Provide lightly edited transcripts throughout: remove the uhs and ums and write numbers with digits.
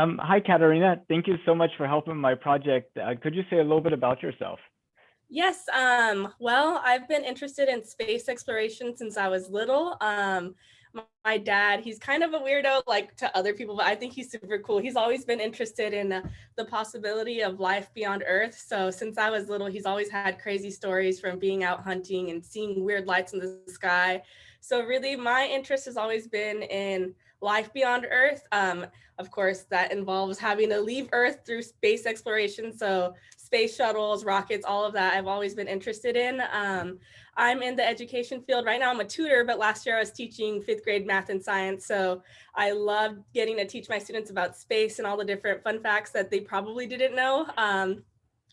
Hi, Katarina. Thank you so much for helping my project. Could you say a little bit about yourself? Yes, well, I've been interested in space exploration since I was little. My dad, he's kind of a weirdo like to other people, but I think he's super cool. He's always been interested in the possibility of life beyond Earth. So since I was little, he's always had crazy stories from being out hunting and seeing weird lights in the sky. So really, my interest has always been in life beyond Earth. Of course, that involves having to leave Earth through space exploration. So space shuttles, rockets, all of that I've always been interested in. I'm in the education field right now. I'm a tutor, but last year I was teaching fifth grade math and science. So I loved getting to teach my students about space and all the different fun facts that they probably didn't know.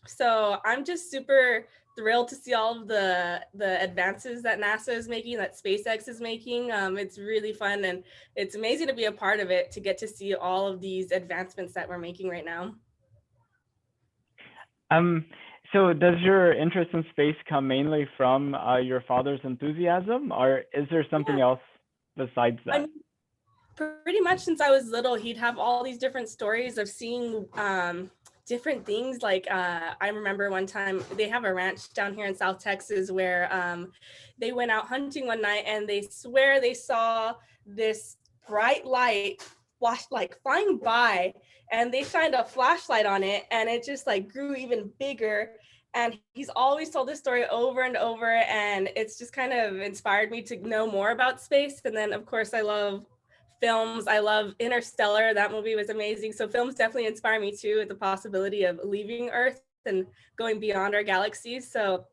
So I'm just super thrilled to see all of the advances that NASA is making, that SpaceX is making. It's really fun and it's amazing to be a part of it, to get to see all of these advancements that we're making right now. Um, so does your interest in space come mainly from your father's enthusiasm, or is there something Yeah, else besides I that? mean, pretty much since I was little, he'd have all these different stories of seeing different things. Like I remember one time they have a ranch down here in South Texas where they went out hunting one night and they swear they saw this bright light flash like flying by, and they shined a flashlight on it and it just like grew even bigger. And he's always told this story over and over, and it's just kind of inspired me to know more about space. And then of course I love films. I love Interstellar. That movie was amazing. So films definitely inspire me too, with the possibility of leaving Earth and going beyond our galaxy. So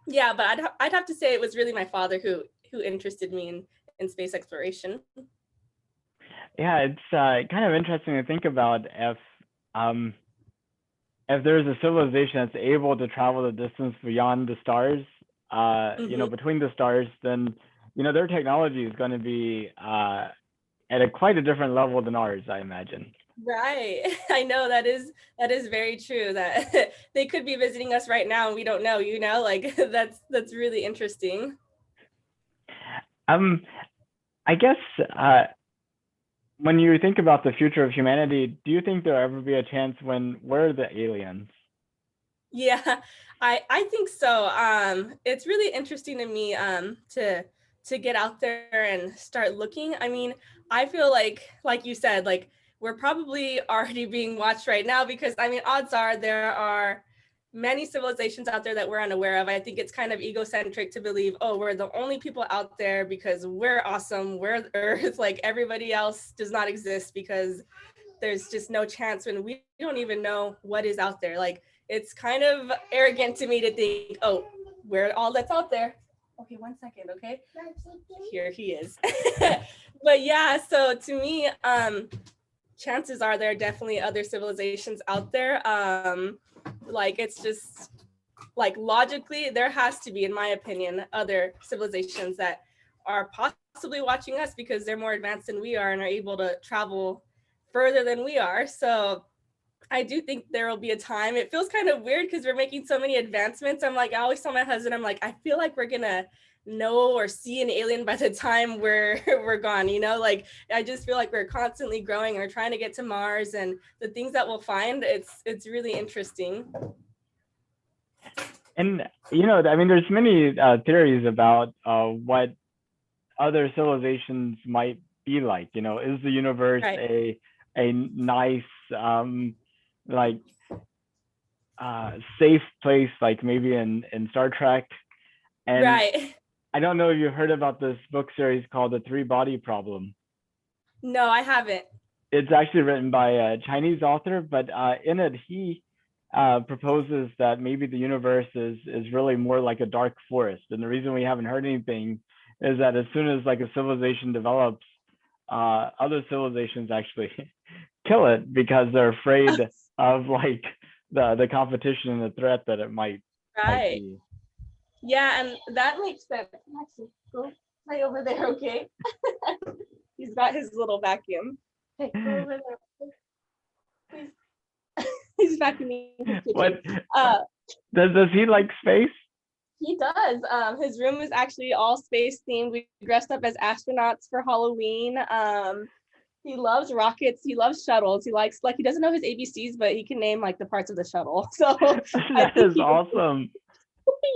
yeah, but I'd have to say it was really my father who interested me in space exploration. Yeah, it's kind of interesting to think about um, if there's a civilization that's able to travel the distance beyond the stars, Hmm. between the stars, then their technology is going to be at a quite a different level than ours, I imagine. Right. I know that is very true, that they could be visiting us right now and we don't know, like that's really interesting. Um, I guess when you think about the future of humanity, do you think there'll ever be a chance when we're the aliens? Yeah, I think so. It's really interesting to me to get out there and start looking. I mean, I feel like you said, like we're probably already being watched right now, because I mean, odds are there are many civilizations out there that we're unaware of. I think it's kind of egocentric to believe, oh, we're the only people out there because we're awesome, we're the Earth, like everybody else does not exist, because there's just no chance when we don't even know what is out there. Like it's kind of arrogant to me to think, oh, we're all that's out there. Okay, 1 second, okay? Here he is. But yeah, so to me, chances are there are definitely other civilizations out there. Like it's just like logically, there has to be, in my opinion, other civilizations that are possibly watching us because they're more advanced than we are and are able to travel further than we are. So I do think there will be a time. It feels kind of weird because we're making so many advancements. I'm like, I always tell my husband, I'm like, I feel like we're gonna know or see an alien by the time we're gone. Like I just feel like we're constantly growing. We're trying to get to Mars, and the things that we'll find. It's really interesting. And I mean, there's many theories about what other civilizations might be like. Is the universe Right. a nice like safe place, like maybe in Star Trek? And Right. I don't know if you heard about this book series called The Three Body Problem. No, I haven't. It's actually written by a Chinese author, but in it he proposes that maybe the universe is really more like a dark forest, and the reason we haven't heard anything is that as soon as like a civilization develops, other civilizations actually kill it because they're afraid of like the competition and the threat that it might Right. be. Yeah, and that makes sense. Actually, go right over there, okay? He's got his little vacuum. Hey, go over there, please. He's vacuuming his kitchen. What Uh, does he like space? he does. His room is actually all space themed. We dressed up as astronauts for Halloween. He loves rockets. He loves shuttles. He likes like he doesn't know his ABCs, but he can name like the parts of the shuttle. So I That think is he awesome.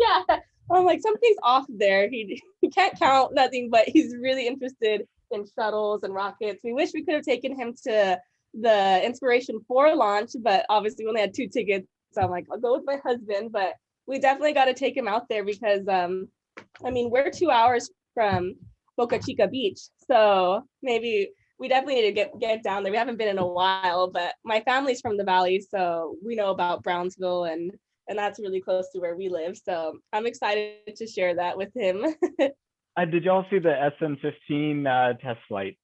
yeah. I'm like something's off there. He can't count nothing, but he's really interested in shuttles and rockets. We wish we could have taken him to the Inspiration 4 launch, but obviously we only had 2 tickets. So I'm like, I'll go with my husband, but we definitely got to take him out there because I mean, we're 2 hours from Boca Chica Beach. So maybe we definitely need to get down there. We haven't been in a while, but my family's from the valley, so we know about Brownsville and that's really close to where we live. So I'm excited to share that with him. Did y'all see the SN15 test flight?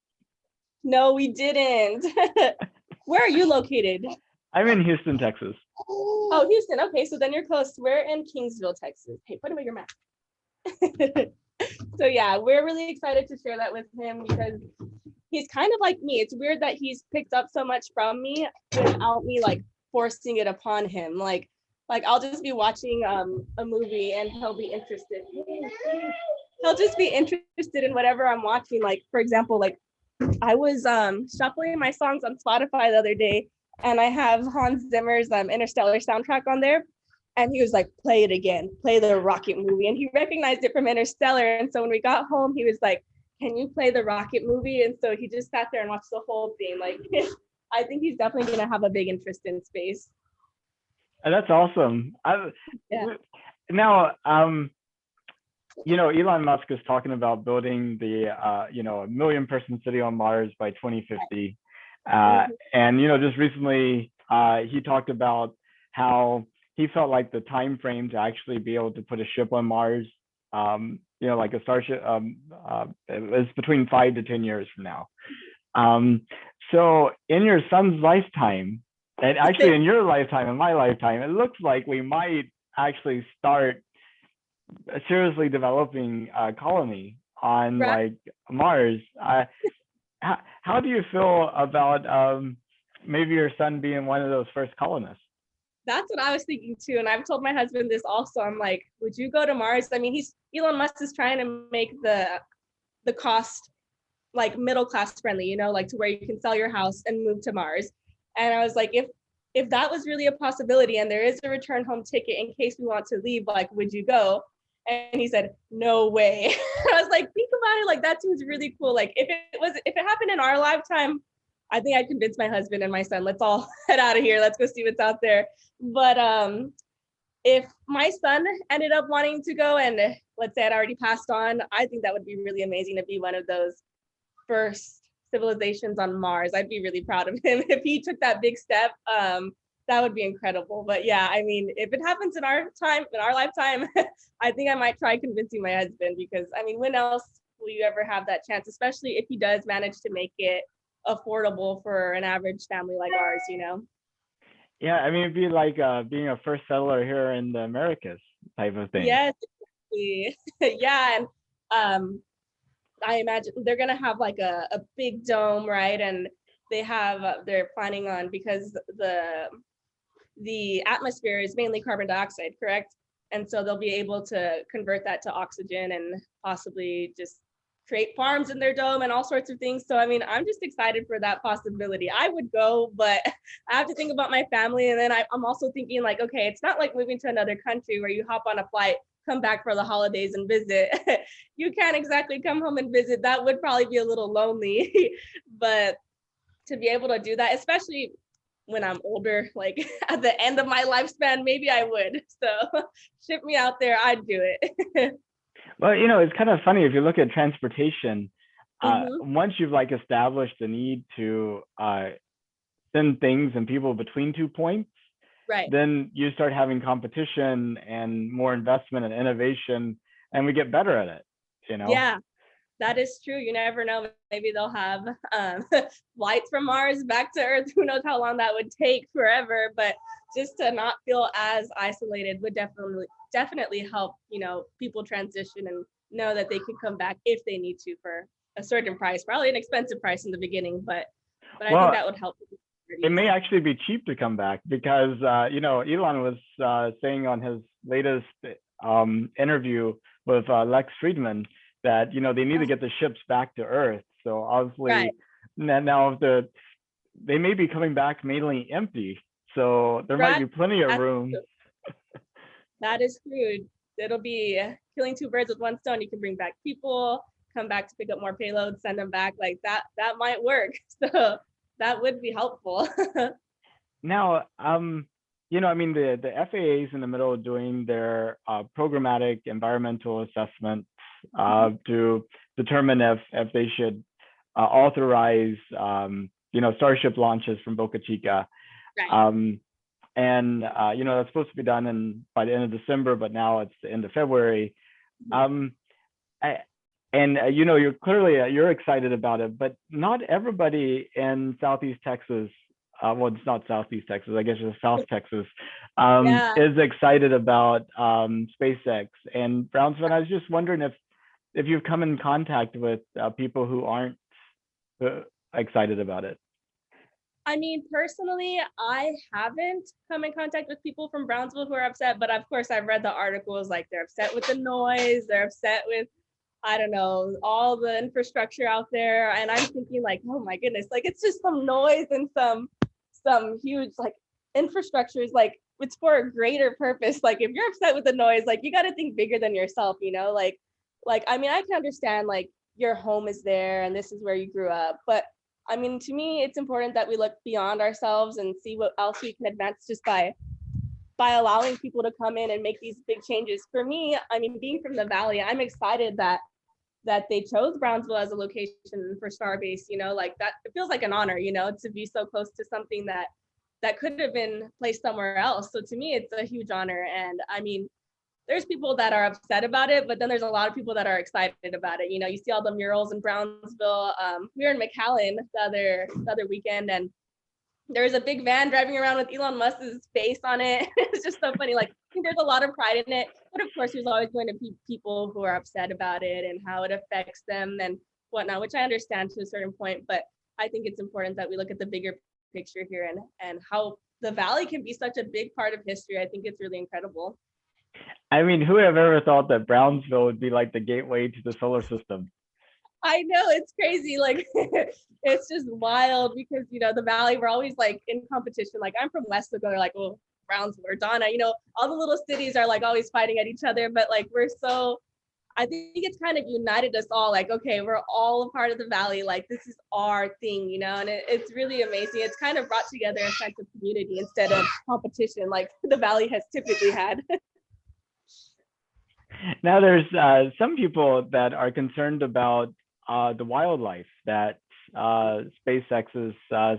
No, we didn't. Where are you located? I'm in Houston, Texas. Oh, Houston. Okay, so then you're close. We're in Kingsville, Texas. Hey, put away your mask. So yeah, we're really excited to share that with him because he's kind of like me. It's weird that he's picked up so much from me without me like forcing it upon him. Like I'll just be watching a movie and he'll be interested. He'll just be interested in whatever I'm watching. Like for example, like I was shuffling my songs on Spotify the other day, and I have Hans Zimmer's Interstellar soundtrack on there. And he was like, play it again, play the Rocket movie. And he recognized it from Interstellar. And so when we got home, he was like, can you play the Rocket movie? And so he just sat there and watched the whole thing. Like, I think he's definitely going to have a big interest in space. That's awesome. Yeah. Now, Elon Musk is talking about building the, a million-person city on Mars by 2050. And, just recently, he talked about how he felt like the time frame to actually be able to put a ship on Mars, like a starship, is between 5 to 10 years from now. So in your son's lifetime, and actually in your lifetime, in my lifetime, it looks like we might actually start seriously developing a colony on like Mars. How do you feel about maybe your son being one of those first colonists? That's what I was thinking too. And I've told my husband this also. I'm like, would you go to Mars? I mean, Elon Musk is trying to make the cost like middle class friendly, like to where you can sell your house and move to Mars. And I was like, if that was really a possibility and there is a return home ticket in case we want to leave, like, would you go? And he said, no way. I was like, think about it. Like, that seems really cool. Like, if it happened in our lifetime, I think I'd convince my husband and my son, let's all head out of here. Let's go see what's out there. But if my son ended up wanting to go and let's say I'd already passed on, I think that would be really amazing to be one of those first civilizations on Mars. I'd be really proud of him if he took that big step. That would be incredible. But yeah, I mean, if it happens in our lifetime, I think I might try convincing my husband because I mean, when else will you ever have that chance, especially if he does manage to make it affordable for an average family like ours, Yeah, I mean, it'd be like being a first settler here in the Americas type of thing. Yes, exactly. Yeah, and I imagine they're gonna have like a big dome, right? And they're planning on because the atmosphere is mainly carbon dioxide, correct? And so they'll be able to convert that to oxygen and possibly just create farms in their dome and all sorts of things. So, I mean, I'm just excited for that possibility. I would go, but I have to think about my family. And then I'm also thinking like, okay, it's not like moving to another country where you hop on a flight, come back for the holidays and visit. You can't exactly come home and visit. That would probably be a little lonely, but to be able to do that, especially when I'm older, like at the end of my lifespan, maybe I would. So ship me out there, I'd do it. Well, it's kind of funny if you look at transportation. Once you've like established the need to send things and people between 2 points, right? Then you start having competition and more investment and innovation, and we get better at it. Yeah, that is true. You never know. Maybe they'll have flights from Mars back to Earth. Who knows how long that would take? Forever. But just to not feel as isolated would definitely help, people transition and know that they can come back if they need to for a certain price, probably an expensive price in the beginning, but I think that would help. It may actually be cheap to come back because, Elon was saying on his latest interview with Lex Friedman that, they need to get the ships back to Earth. So obviously Now they may be coming back mainly empty, so there might Right. be plenty of That's room. true. That is true. It'll be killing two birds with one stone. You can bring back people, come back to pick up more payloads, send them back. Like that might work. So that would be helpful. Now, I mean, the FAA is in the middle of doing their programmatic environmental assessment to determine if they should authorize, Starship launches from Boca Chica. Right. And that's supposed to be done by the end of December, but now it's the end of February. Um, I, and you're excited about it, but not everybody in Southeast Texas, well, it's not Southeast Texas, I guess it's South Texas, Yeah. is excited about SpaceX and Brownsville. And I was just wondering if you've come in contact with people who aren't excited about it. I mean, personally, I haven't come in contact with people from Brownsville who are upset, but of course, I've read the articles. Like, they're upset with the noise, they're upset with, I don't know, all the infrastructure out there. And I'm thinking, like, oh my goodness, like, it's just some noise and some huge like infrastructures. Like, it's for a greater purpose. Like, if you're upset with the noise, like, you got to think bigger than yourself, like I mean, I can understand, like, your home is there and this is where you grew up, but I mean, to me, it's important that we look beyond ourselves and see what else we can advance just by allowing people to come in and make these big changes. For me, I mean, being from the Valley, I'm excited that they chose Brownsville as a location for Starbase. Like, that, it feels like an honor, to be so close to something that could have been placed somewhere else. So to me, it's a huge honor. And I mean, there's people that are upset about it, but then there's a lot of people that are excited about it. You see all the murals in Brownsville. We were in McAllen the other weekend, and there's a big van driving around with Elon Musk's face on it. It's just so funny. Like, I think there's a lot of pride in it, but of course, there's always going to be people who are upset about it and how it affects them and whatnot, which I understand to a certain point. But I think it's important that we look at the bigger picture here and how the Valley can be such a big part of history. I think it's really incredible. I mean, who would have ever thought that Brownsville would be like the gateway to the solar system? I know, it's crazy. Like, it's just wild because, the Valley, we're always like in competition. Like, I'm from West, so they're like, well, Brownsville or Donna, all the little cities are like always fighting at each other. But like, I think it's kind of united us all. Like, okay, we're all a part of the Valley. Like, this is our thing, and it's really amazing. It's kind of brought together a sense of community instead of competition, like the Valley has typically had. Now, there's some people that are concerned about the wildlife that SpaceX's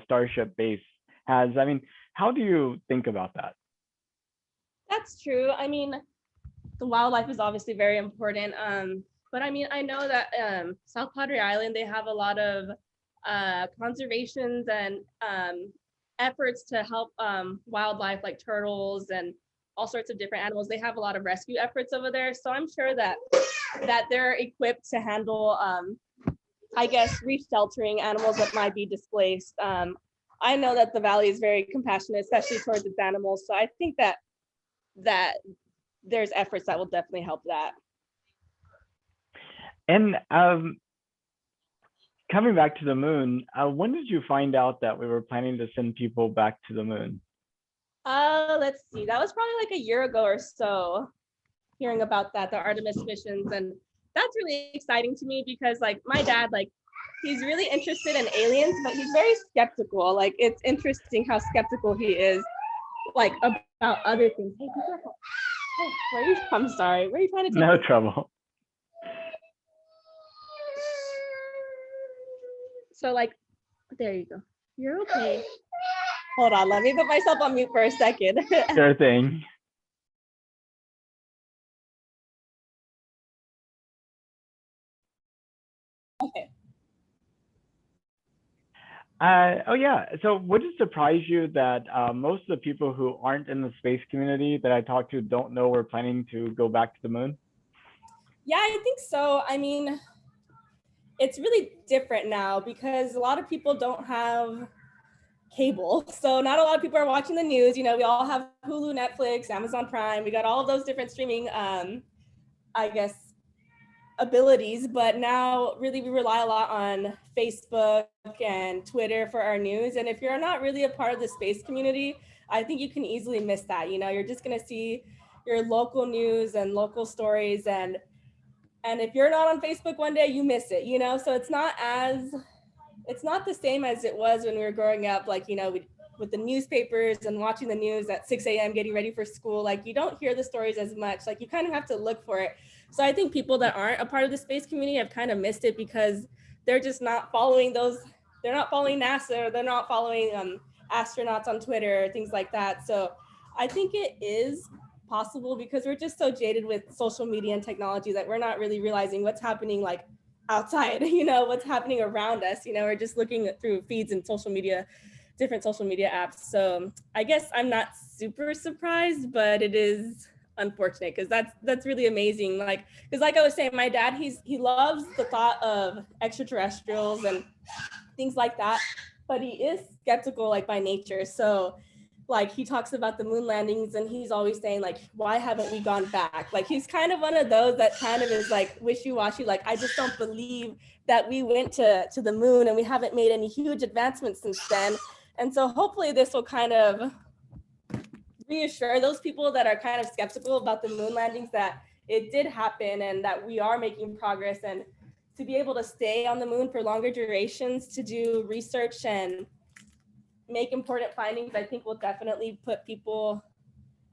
Starship base has. I mean, how do you think about that? That's true. I mean, the wildlife is obviously very important. But I mean, I know that South Padre Island, they have a lot of conservations and efforts to help wildlife like turtles and all sorts of different animals. They have a lot of rescue efforts over there. So I'm sure that they're equipped to handle, I guess, reef sheltering animals that might be displaced. I know that the Valley is very compassionate, especially towards its animals. So I think that there's efforts that will definitely help that. And coming back to the moon, when did you find out that we were planning to send people back to the moon? Let's see. That was probably like a year ago or so, hearing about that, the Artemis missions. And that's really exciting to me because, like, my dad, like, he's really interested in aliens, but he's very skeptical. Like, it's interesting how skeptical he is, like, about other things. Hey, be careful. Hey, I'm sorry. Where are you trying to take No me? trouble. So, like, there you go. You're okay. Hold on. Let me put myself on mute for a second. Sure thing. Okay. Oh yeah. So would it surprise you that most of the people who aren't in the space community that I talk to don't know we're planning to go back to the moon? Yeah, I think so. I mean, it's really different now because a lot of people don't have cable. So not a lot of people are watching the news. We all have Hulu, Netflix, Amazon Prime. We got all of those different streaming, I guess, abilities, but now really we rely a lot on Facebook and Twitter for our news. And if you're not really a part of the space community, I think you can easily miss that. You know, you're just gonna see your local news and local stories, and if you're not on Facebook one day, you miss it, you know? So it's not the same as it was when we were growing up, like, you know, with the newspapers and watching the news at 6 a.m. getting ready for school. Like, you don't hear the stories as much. Like, you kind of have to look for it. So I think people that aren't a part of the space community have kind of missed it because they're just not following those. They're not following NASA, or they're not following astronauts on Twitter or things like that. So I think it is possible because we're just so jaded with social media and technology that we're not really realizing what's happening, like outside, you know, what's happening around us. You know, we're just looking through feeds and social media, different social media apps. So I guess I'm not super surprised, but it is unfortunate because that's really amazing. Like, because like I was saying, my dad, he loves the thought of extraterrestrials and things like that, but he is skeptical, like, by nature. So like he talks about the moon landings and he's always saying, like, why haven't we gone back? Like, he's kind of one of those that kind of is like wishy-washy, like, I just don't believe that we went to the moon and we haven't made any huge advancements since then. And so hopefully this will kind of reassure those people that are kind of skeptical about the moon landings that it did happen and that we are making progress. And to be able to stay on the moon for longer durations to do research and make important findings, I think will definitely put people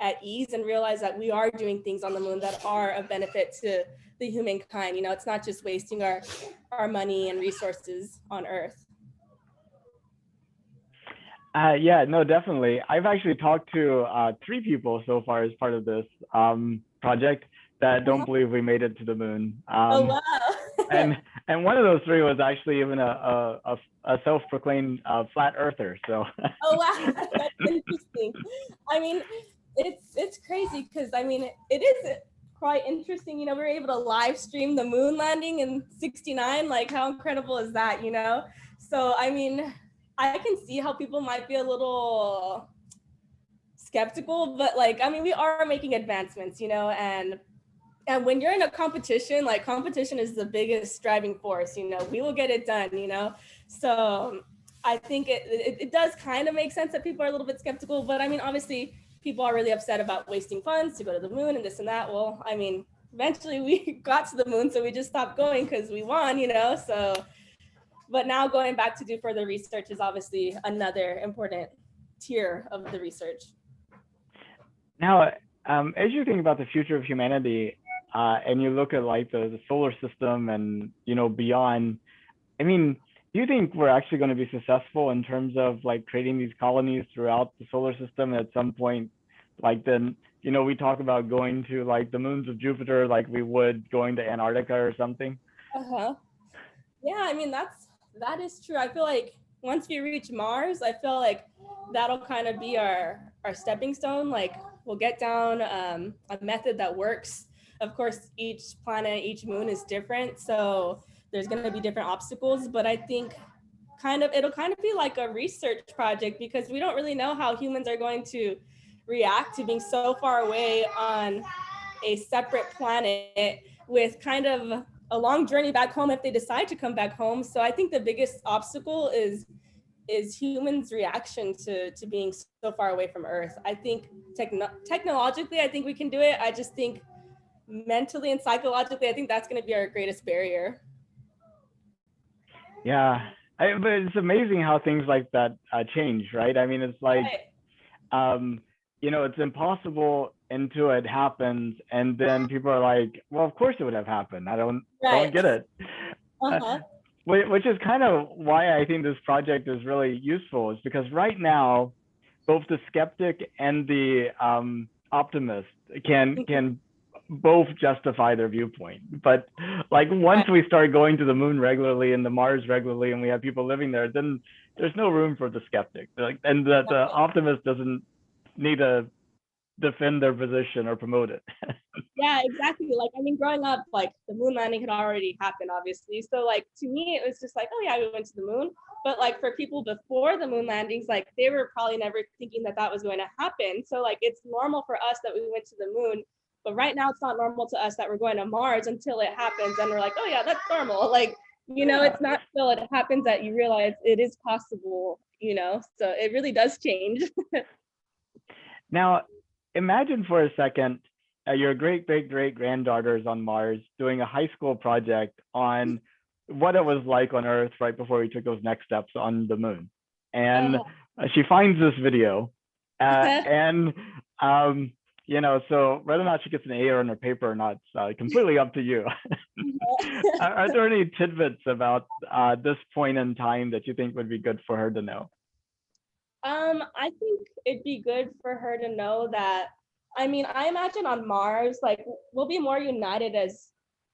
at ease and realize that we are doing things on the moon that are of benefit to the humankind. You know, it's not just wasting our money and resources on Earth. Yeah, no, definitely. I've actually talked to 3 people so far as part of this project that don't believe we made it to the moon. Oh, wow. and and one of those 3 was actually even a self-proclaimed flat earther. So. Oh, wow, that's interesting. I mean, it's crazy because I mean it is quite interesting. You know, we were able to live stream the moon landing in '69. Like, how incredible is that? You know, so I mean, I can see how people might be a little skeptical, but like, I mean, we are making advancements, you know, and when you're in a competition, like, competition is the biggest driving force. You know, we will get it done, you know. So I think it does kind of make sense that people are a little bit skeptical, but I mean, obviously people are really upset about wasting funds to go to the moon and this and that. Well, I mean, eventually we got to the moon, so we just stopped going because we won, you know. So but now going back to do further research is obviously another important tier of the research. Now, as you think about the future of humanity, and you look at like the solar system and beyond, I mean, do you think we're actually going to be successful in terms of like creating these colonies throughout the solar system? At some point, like then we talk about going to like the moons of Jupiter, like we would going to Antarctica or something. Uh-huh. Yeah, I mean, that is true. I feel like once we reach Mars, I feel like that'll kind of be our stepping stone. Like, we'll get down a method that works. Of course, each planet, each moon is different, so there's going to be different obstacles. But I think it'll kind of be like a research project because we don't really know how humans are going to react to being so far away on a separate planet with kind of a long journey back home if they decide to come back home. So I think the biggest obstacle is humans' reaction to being so far away from Earth. I think technologically, I think we can do it. I just think mentally and psychologically, I think that's going to be our greatest barrier. Yeah, but it's amazing how things like that change, right? I mean, it's like, right. It's impossible until it happens, and then people are like, "Well, of course it would have happened." I don't get it. Uh-huh. Which is kind of why I think this project is really useful, is because right now, both the skeptic and the optimist can both justify their viewpoint. But like once we start going to the moon regularly and the Mars regularly, and we have people living there, then there's no room for the skeptic. Like, and that the optimist doesn't need to defend their position or promote it. Yeah, exactly. Like, I mean, growing up, like, the moon landing had already happened, obviously. So like, to me, it was just like, oh yeah, we went to the moon. But like, for people before the moon landings, like, they were probably never thinking that was going to happen. So like, it's normal for us that we went to the moon, But right now, it's not normal to us that we're going to Mars until it happens, and we're like, oh yeah, that's normal. Like, Yeah. it's not till it happens that you realize it is possible. So it really does change. Now, imagine for a second your great great great granddaughters on Mars doing a high school project on what it was like on Earth right before we took those next steps on the moon. And Uh, she finds this video, and so whether or not she gets an A on her paper or not, it's completely up to you. Are there any tidbits about this point in time that you think would be good for her to know? I think it'd be good for her to know that, I imagine on Mars, like, we'll be more united as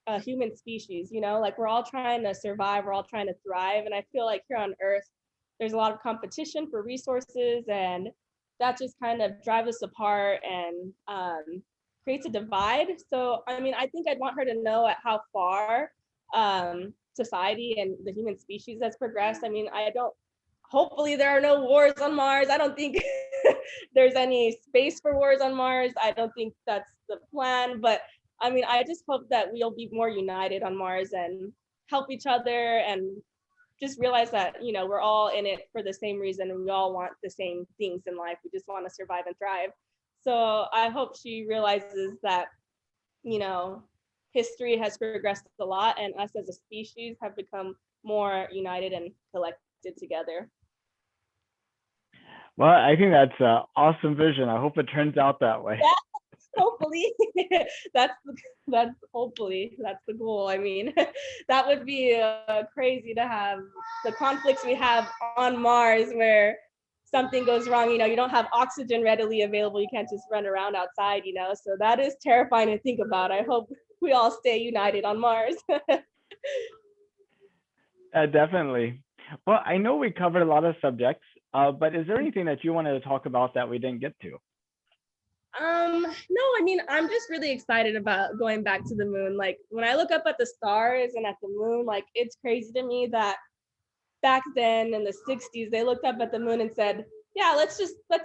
a human species, like, we're all trying to survive, we're all trying to thrive. And I feel like here on Earth, there's a lot of competition for resources, and that just kind of drives us apart and creates a divide. So, I think I'd want her to know at how far society and the human species has progressed. I don't hopefully there are no wars on Mars. I don't think there's any space for wars on Mars. I don't think that's the plan. But I just hope that we'll be more united on Mars and help each other and just realize that, we're all in it for the same reason, and we all want the same things in life. We just want to survive and thrive. So I hope she realizes that, you know, history has progressed a lot, and us as a species have become more united and collected together. Well, I think that's an awesome vision. I hope it turns out that way. Yeah, hopefully. that's hopefully that's the goal. That would be crazy to have the conflicts we have on Mars, where something goes wrong. You don't have oxygen readily available. You can't just run around outside. So that is terrifying to think about. I hope we all stay united on Mars. Definitely. Well, I know we covered a lot of subjects, but is there anything that you wanted to talk about that we didn't get to? No, I'm just really excited about going back to the moon. Like, when I look up at the stars and at the moon, like, it's crazy to me that back then in the 60s, they looked up at the moon and said, yeah, let's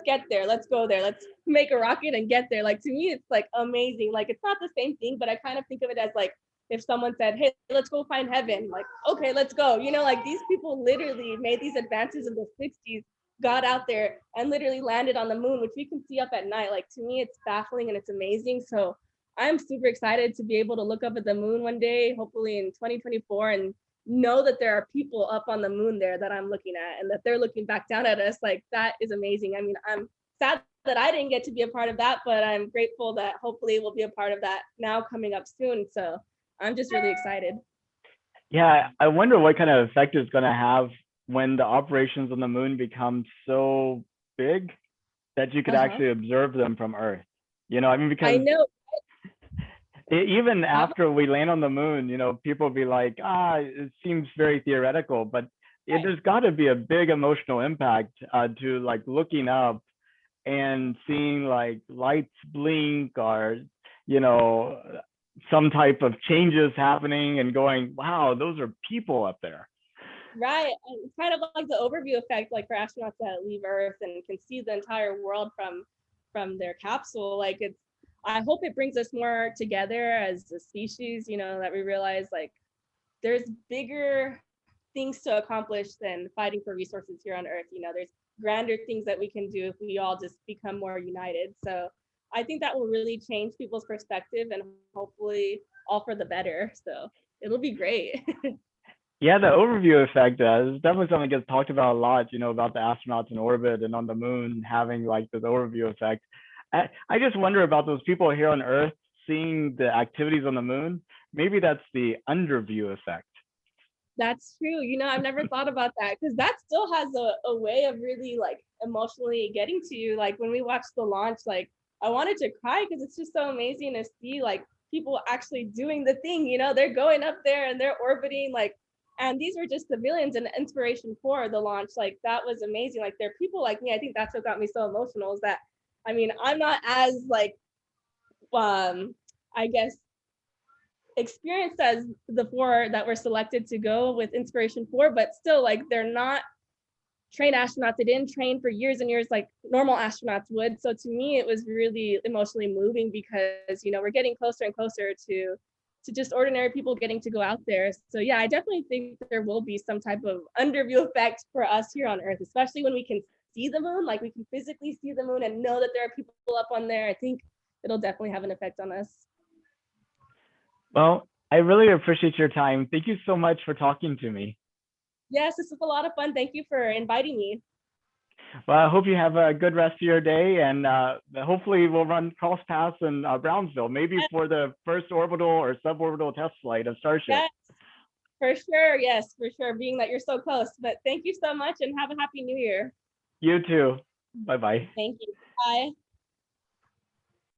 get there. Let's go there. Let's make a rocket and get there. Like, to me, it's like amazing. Like, it's not the same thing, but I kind of think of it as like, if someone said, hey, let's go find heaven, like, okay, let's go. Like, these people literally made these advances in the 60s, got out there and literally landed on the moon, which we can see up at night. Like, to me, it's baffling and it's amazing. So I'm super excited to be able to look up at the moon one day, hopefully in 2024, and know that there are people up on the moon there that I'm looking at, and that they're looking back down at us. Like, that is amazing. I'm sad that I didn't get to be a part of that, but I'm grateful that hopefully we'll be a part of that now coming up soon. So I'm just really excited. Yeah, I wonder what kind of effect it's going to have when the operations on the moon become so big that you could actually observe them from Earth. Because I know. Even after we land on the moon, people be like, it seems very theoretical, but there's got to be a big emotional impact to like looking up and seeing like lights blink, or some type of changes happening, and going, wow, those are people up there. Right. And it's kind of like the overview effect, like for astronauts that leave Earth and can see the entire world from their capsule. Like, I hope it brings us more together as a species, that we realize like there's bigger things to accomplish than fighting for resources here on Earth. There's grander things that we can do if we all just become more united. So I think that will really change people's perspective, and hopefully all for the better. So it'll be great. Yeah, the overview effect is definitely something that gets talked about a lot, about the astronauts in orbit and on the moon having like this overview effect. I just wonder about those people here on Earth seeing the activities on the moon. Maybe that's the underview effect. That's true. I've never thought about that, because that still has a way of really like emotionally getting to you. Like, when we watched the launch, like, I wanted to cry because it's just so amazing to see like people actually doing the thing. They're going up there and they're orbiting, like, and these were just civilians, and inspiration for the launch. Like, that was amazing. Like, there are people like me. I think that's what got me so emotional, is that I'm not as like I guess experienced as the four that were selected to go with inspiration 4, but still, like, they're not trained astronauts. They didn't train for years and years like normal astronauts would. So to me, it was really emotionally moving because, you know, we're getting closer and closer to just ordinary people getting to go out there. So yeah, I definitely think there will be some type of underview effect for us here on Earth, especially when we can see the moon, like we can physically see the moon and know that there are people up on there. I think it'll definitely have an effect on us. Well, I really appreciate your time. Thank you so much for talking to me. Yes, this was a lot of fun. Thank you for inviting me. Well, I hope you have a good rest of your day, and hopefully we'll run cross paths in Brownsville, maybe for the first orbital or suborbital test flight of Starship. Yes, for sure. Yes, for sure. Being that you're so close. But thank you so much and have a happy new year. You too. Bye bye. Thank you. Bye.